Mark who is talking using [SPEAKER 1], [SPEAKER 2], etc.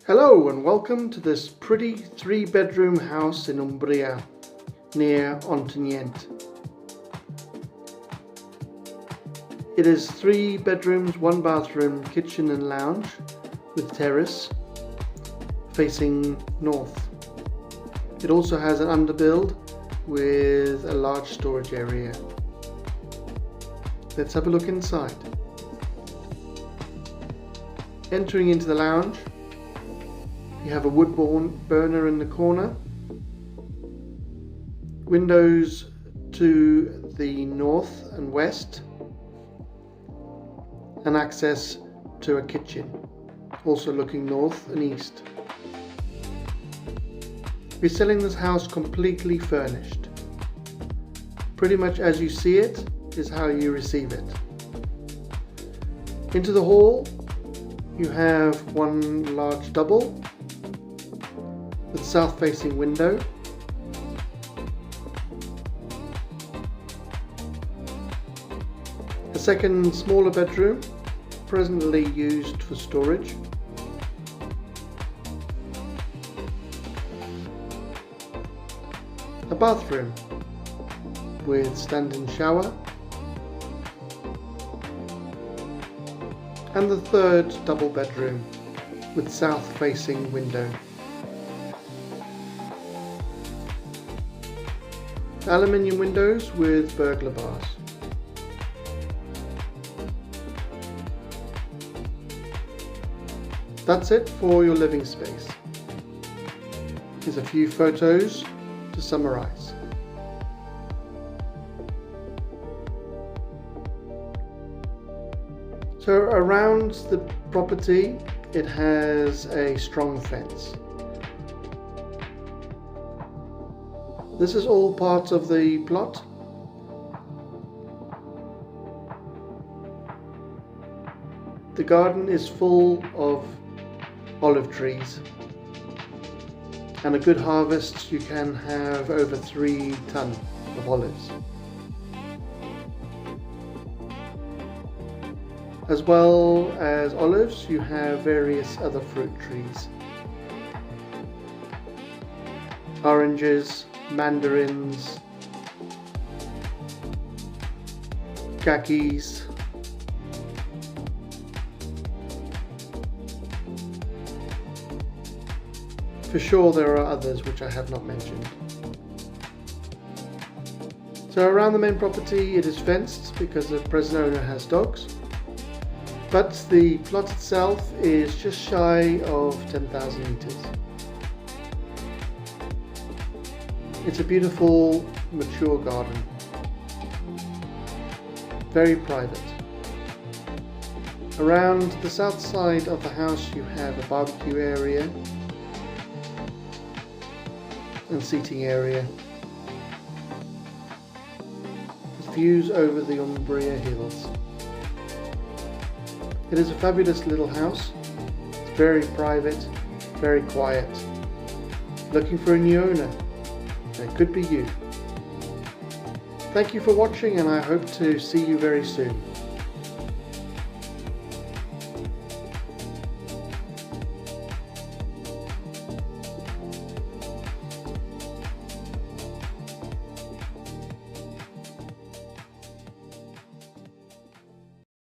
[SPEAKER 1] Hello and welcome to this pretty 3-bedroom house in Umbria near Ontinyent. It is 3 bedrooms, 1 bathroom, kitchen and lounge with terrace facing north. It also has an underbuild with a large storage area. Let's have a look inside. Entering into the lounge, you have a wood burner in the corner, windows to the north and west, and access to a kitchen, also looking north and east. We're selling this house completely furnished. Pretty much as you see it is how you receive it. Into the hall, you have one large double with south-facing window. A second smaller bedroom, presently used for storage. A bathroom with stand-in shower. And the third double bedroom with south-facing window. Aluminium windows with burglar bars. That's it for your living space. Here's a few photos to summarize. So around the property it has a strong fence. This is all part of the plot. The garden is full of olive trees, and a good harvest you can have over 3 tons of olives. As well as olives, you have various other fruit trees. Oranges, mandarins, kakis, for sure there are others which I have not mentioned. So around the main property it is fenced because the present owner has dogs, but the plot itself is just shy of 10,000 meters. It's a beautiful, mature garden. Very private. Around the south side of the house you have a barbecue area and seating area with views over the Umbria hills. It is a fabulous little house. It's very private, very quiet. Looking for a new owner? That could be you. Thank you for watching, and I hope to see you very soon.